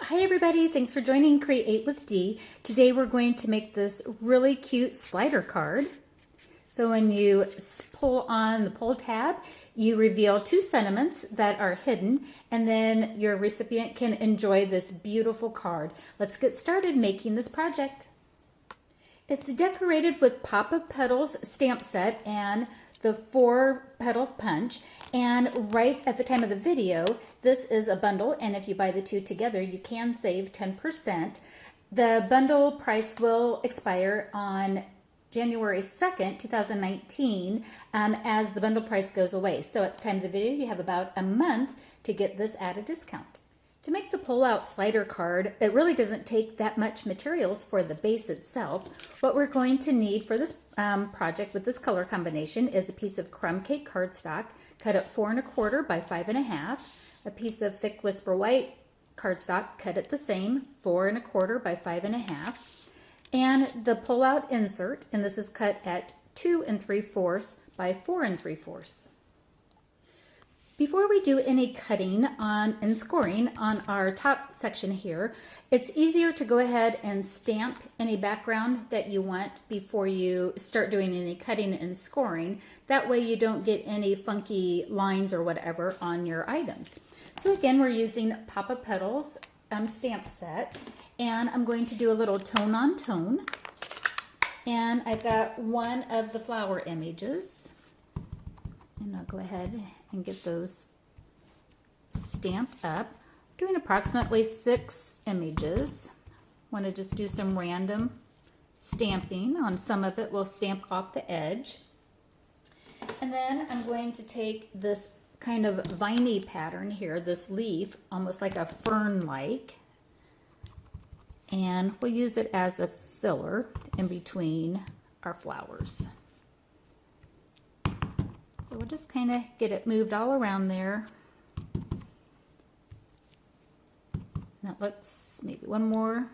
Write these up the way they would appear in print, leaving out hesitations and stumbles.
Hi everybody, thanks for joining Create with Dee. Today we're going to make this really cute slider card. So when you pull on the pull tab, you reveal two sentiments that are hidden, and then your recipient can enjoy this beautiful card. Let's get started making this project. It's decorated with Papa Petals stamp set and the 4-petal punch, and right at the time of the video, this is a bundle, and if you buy the two together, you can save 10%. The bundle price will expire on January 2nd, 2019, as the bundle price goes away. So at the time of the video, you have about a month to get this at a discount. To make the pull-out slider card, it really doesn't take that much materials for the base itself. What we're going to need for this project with this color combination is a piece of crumb cake cardstock cut at 4 1/4 by 5 1/2, a piece of thick Whisper White cardstock cut at the same 4 1/4 by 5 1/2, and the pull-out insert, and this is cut at 2 3/4 by 4 3/4. Before we do any cutting and scoring on our top section here, it's easier to go ahead and stamp any background that you want before you start doing any cutting and scoring. That way you don't get any funky lines or whatever on your items. So again, we're using Papa Petals stamp set, and I'm going to do a little tone on tone. And I've got one of the flower images. And I'll go ahead and get those stamped up. Doing approximately 6 images. Want to just do some random stamping. On some of it, we'll stamp off the edge. And then I'm going to take this kind of viney pattern here, this leaf, almost like a fern-like, and we'll use it as a filler in between our flowers. So we'll just kind of get it moved all around there. That looks, maybe one more.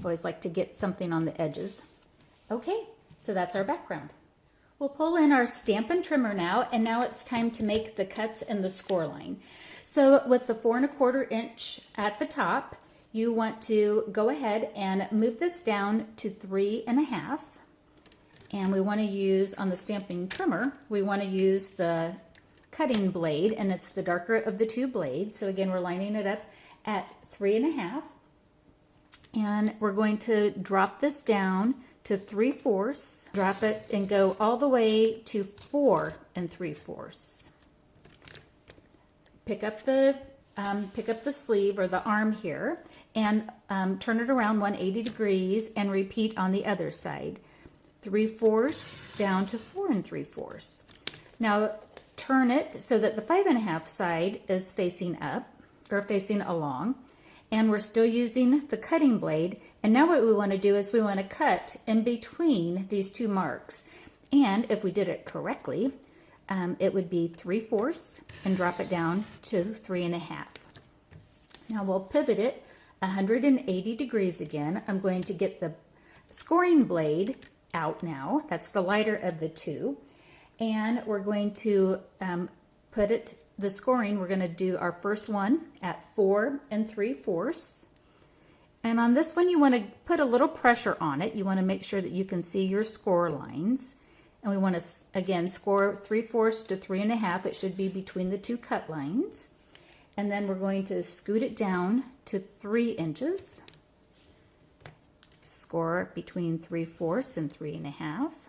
Always like to get something on the edges. Okay, so that's our background. We'll pull in our Stampin' Trimmer now, and now it's time to make the cuts and the score line. So with the 4 1/4 inch at the top, you want to go ahead and move this down to 3 1/2. And we want to use, on the Stampin' Trimmer, we want to use the cutting blade, and it's the darker of the two blades. So again, we're lining it up at 3 1/2. And we're going to drop this down to 3/4, drop it and go all the way to 4 3/4. Pick up the sleeve or the arm here, and turn it around 180 degrees and repeat on the other side. 3/4 down to 4 3/4. Now turn it so that the 5 1/2 side is facing up or facing along, and we're still using the cutting blade. And now what we want to do is we want to cut in between these two marks. And if we did it correctly, it would be 3/4 and drop it down to 3 1/2. Now we'll pivot it 180 degrees again. I'm going to get the scoring blade out now. That's the lighter of the two. And we're going to put it, the scoring, we're going to do our first one at 4 3/4. And on this one, you want to put a little pressure on it. You want to make sure that you can see your score lines. And we want to, again, score 3/4 to 3 1/2. It should be between the two cut lines. And then we're going to scoot it down to 3 inches. Score between 3/4 and 3 1/2.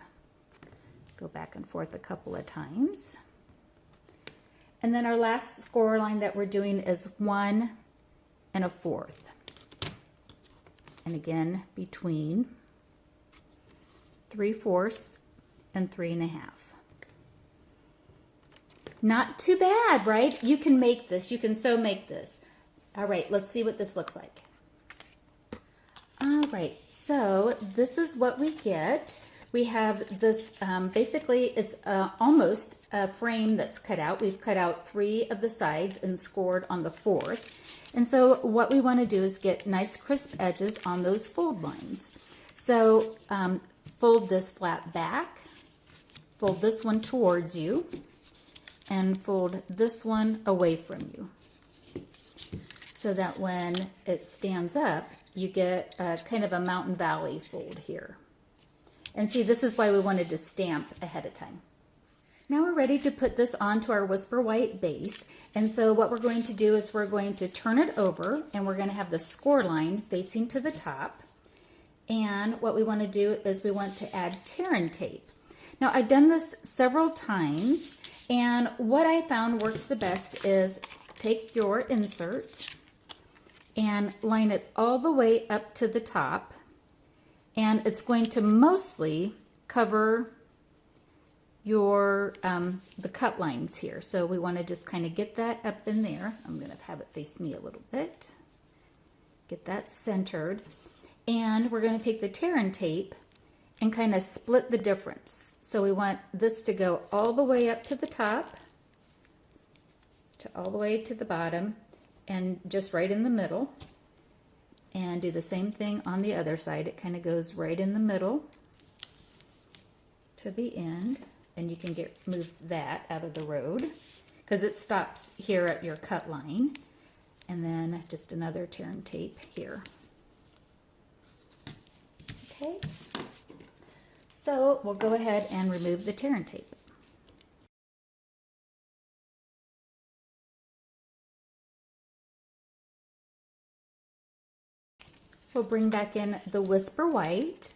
Go back and forth a couple of times. And then our last score line that we're doing is 1 1/4. And again, between 3/4 and 3 1/2. Not too bad, right? You can make this. You can so make this. All right, let's see what this looks like. All right, so this is what we get. We have this, basically it's almost a frame that's cut out. We've cut out 3 of the sides and scored on the 4th. And so what we want to do is get nice crisp edges on those fold lines. So fold this flat back, fold this one towards you, and fold this one away from you. so that when it stands up, you get a kind of a mountain valley fold here. And see, this is why we wanted to stamp ahead of time. Now we're ready to put this onto our Whisper White base. And so what we're going to do is we're going to turn it over, and we're going to have the score line facing to the top. And what we want to do is we want to add tear and tape. Now I've done this several times, and what I found works the best is take your insert and line it all the way up to the top, and it's going to mostly cover your the cut lines here. So we want to just kind of get that up in there. I'm going to have it face me a little bit. Get that centered. And we're going to take the tear and tape and kind of split the difference. So we want this to go all the way up to the top, to all the way to the bottom, and just right in the middle. And do the same thing on the other side. It kind of goes right in the middle to the end. And you can move that out of the road because it stops here at your cut line. And then just another tear and tape here. Okay, so we'll go ahead and remove the tear and tape. We'll bring back in the Whisper White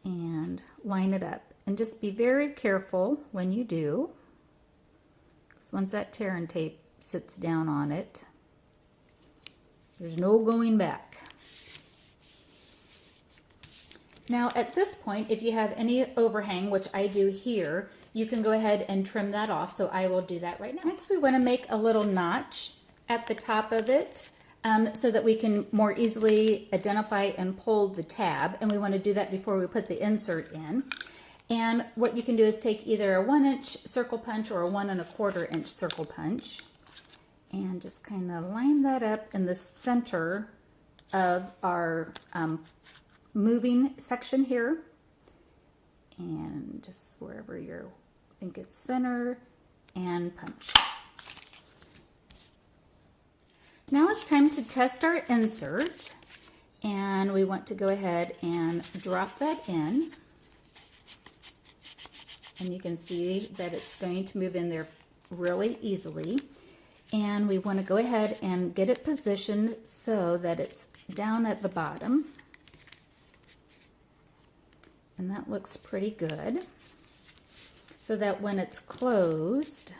and line it up. And just be very careful when you do, because once that tear and tape sits down on it, there's no going back. Now at this point, if you have any overhang, which I do here, you can go ahead and trim that off, so I will do that right now. Next, we want to make a little notch at the top of it so that we can more easily identify and pull the tab, and we want to do that before we put the insert in. And what you can do is take either a 1-inch circle punch or a 1 1/4-inch circle punch and just kind of line that up in the center of our moving section here, and just wherever you think it's center, and punch. Now it's time to test our insert, and we want to go ahead and drop that in. And you can see that it's going to move in there really easily. And we want to go ahead and get it positioned so that it's down at the bottom. And that looks pretty good. So that when it's closed,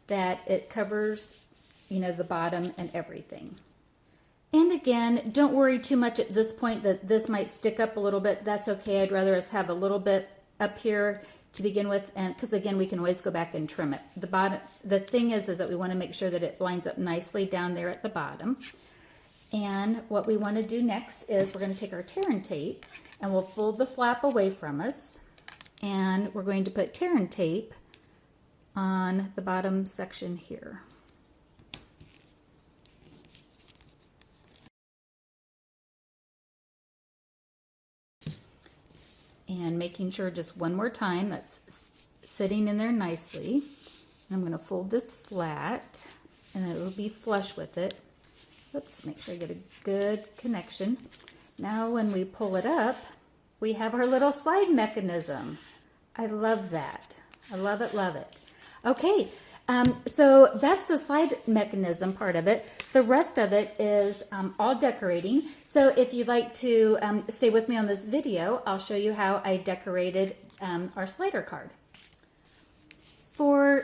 that it covers, you know, the bottom and everything. And again, don't worry too much at this point that this might stick up a little bit. That's okay. I'd rather us have a little bit up here to begin with, and because again we can always go back and trim it. The thing is that we want to make sure that it lines up nicely down there at the bottom. And what we want to do next is we're going to take our tear and tape and we'll fold the flap away from us, and we're going to put tear and tape on the bottom section here. And making sure just one more time that's sitting in there nicely. I'm going to fold this flat, and then it will be flush with it. Oops, make sure I get a good connection. Now when we pull it up, we have our little slide mechanism. I love that. I love it, love it. Okay, so that's the slide mechanism part of it. The rest of it is all decorating. So if you'd like to stay with me on this video, I'll show you how I decorated our slider card. For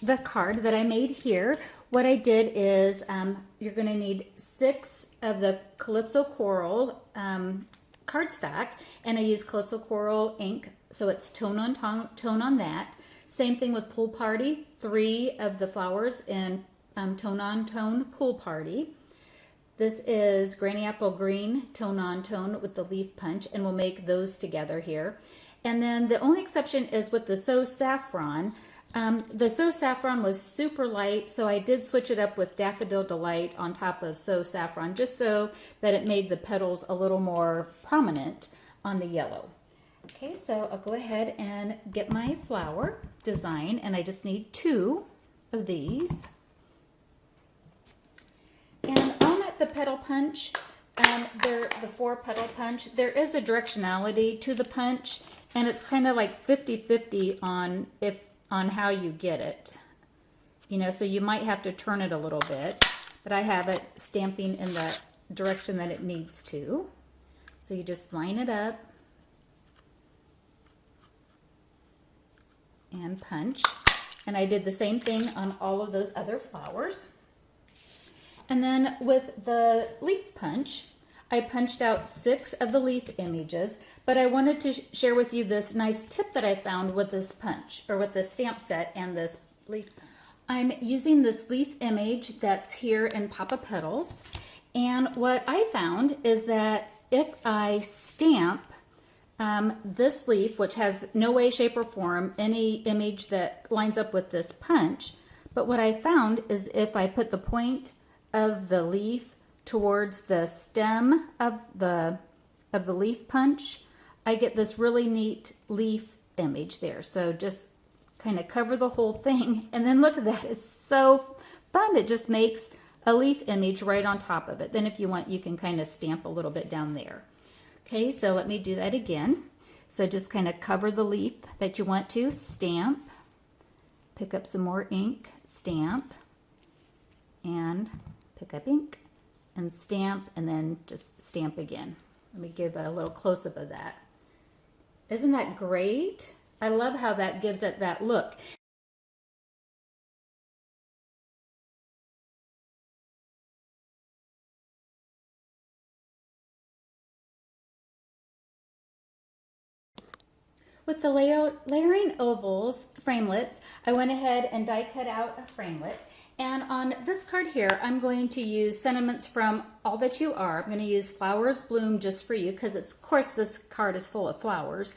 the card that I made here, what I did is you're going to need 6 of the Calypso Coral cardstock, and I used Calypso Coral ink, so it's tone on that. Same thing with Pool Party, 3 of the flowers in tone on tone Pool Party. This is Granny Apple Green, tone on tone with the leaf punch, and we'll make those together here. And then the only exception is with the So Saffron. The So Saffron was super light, so I did switch it up with Daffodil Delight on top of So Saffron, just so that it made the petals a little more prominent on the yellow. Okay, so I'll go ahead and get my flower design, and I just need 2 of these. the petal punch, the 4-petal punch, there is a directionality to the punch, and it's kind of like 50-50 on how you get it. You know, so you might have to turn it a little bit, but I have it stamping in the direction that it needs to. So you just line it up and punch. And I did the same thing on all of those other flowers. And then with the leaf punch, I punched out 6 of the leaf images, but I wanted to share with you this nice tip that I found with this punch, or with this stamp set and this leaf punch. I'm using this leaf image that's here in Papa Petals, and what I found is that if I stamp this leaf, which has no way, shape, or form any image that lines up with this punch, but what I found is if I put the point of the leaf towards the stem of the leaf punch, I get this really neat leaf image there. So just kind of cover the whole thing, and then look at that. It's so fun. It just makes a leaf image right on top of it. Then if you want, you can kind of stamp a little bit down there. Okay, so let me do that again. So just kind of cover the leaf that you want to, stamp, pick up some more ink, stamp, and pick up ink, and stamp, and then just stamp again. Let me give a little close-up of that. Isn't that great? I love how that gives it that look. With the layering ovals framelits, I went ahead and die cut out a framelit. And on this card here, I'm going to use sentiments from All That You Are. I'm going to use Flowers Bloom Just For You, because of course this card is full of flowers.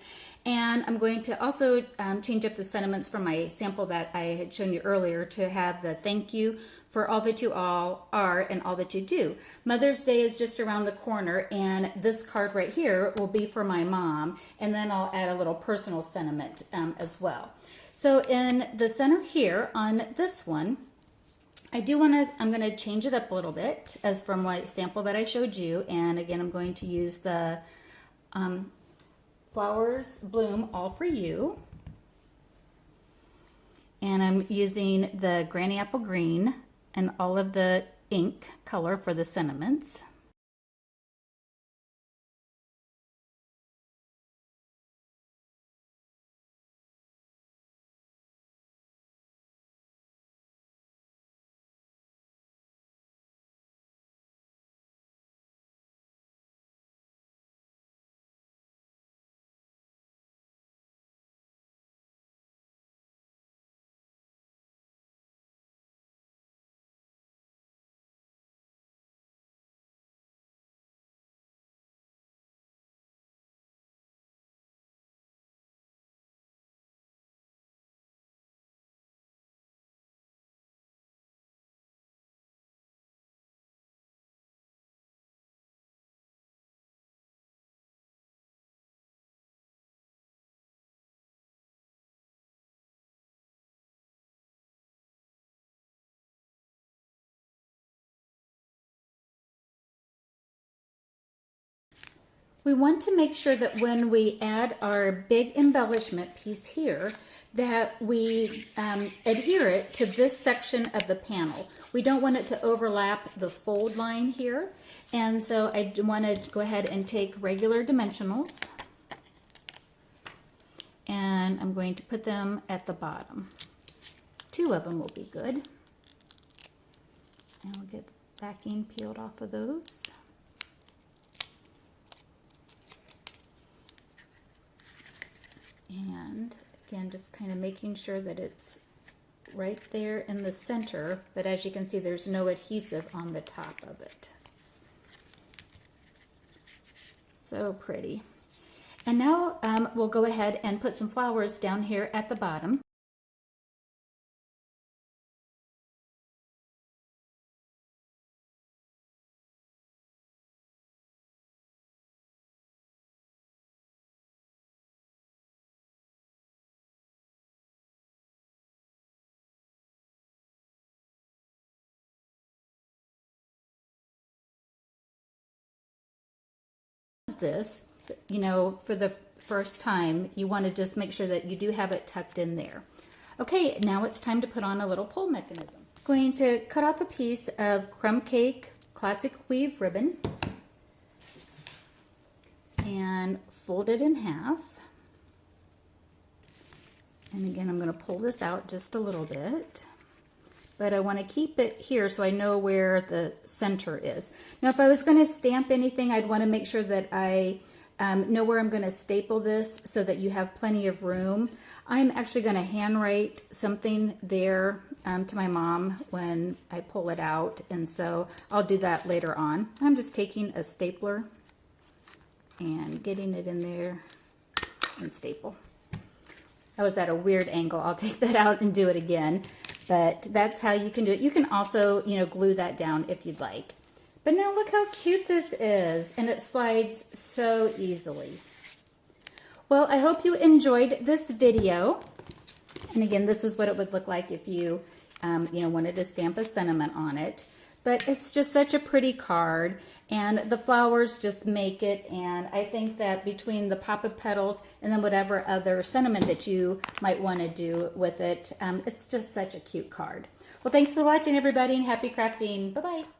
And I'm going to also change up the sentiments from my sample that I had shown you earlier to have the thank you for all that you all are and all that you do. Mother's Day is just around the corner, and this card right here will be for my mom, and then I'll add a little personal sentiment as well. So in the center here on this one, I'm going to change it up a little bit as from my sample that I showed you, and again I'm going to use the Flowers Bloom All For You, and I'm using the Granny Apple Green and all of the ink color for the sentiments. We want to make sure that when we add our big embellishment piece here, that we adhere it to this section of the panel. We don't want it to overlap the fold line here. And so I want to go ahead and take regular dimensionals, and I'm going to put them at the bottom. 2 of them will be good. And we'll get the backing peeled off of those. And again, just kind of making sure that it's right there in the center, but as you can see, there's no adhesive on the top of it. So pretty. And now we'll go ahead and put some flowers down here at the bottom. this, you know, for the first time, you want to just make sure that you do have it tucked in there. Okay, now it's time to put on a little pull mechanism. Going to cut off a piece of crumb cake classic weave ribbon and fold it in half. And again, I'm going to pull this out just a little bit, but I want to keep it here so I know where the center is. Now, if I was going to stamp anything, I'd want to make sure that I know where I'm going to staple this so that you have plenty of room. I'm actually going to handwrite something there to my mom when I pull it out, and so I'll do that later on. I'm just taking a stapler and getting it in there and staple. That was at a weird angle. I'll take that out and do it again, but that's how you can do it. You can also, you know, glue that down if you'd like. But now look how cute this is, and it slides so easily. Well, I hope you enjoyed this video. And again, this is what it would look like if you, you know, wanted to stamp a sentiment on it. But it's just such a pretty card, and the flowers just make it. And I think that between the pop of petals and then whatever other sentiment that you might want to do with it, it's just such a cute card. Well, thanks for watching, everybody, and happy crafting. Bye-bye.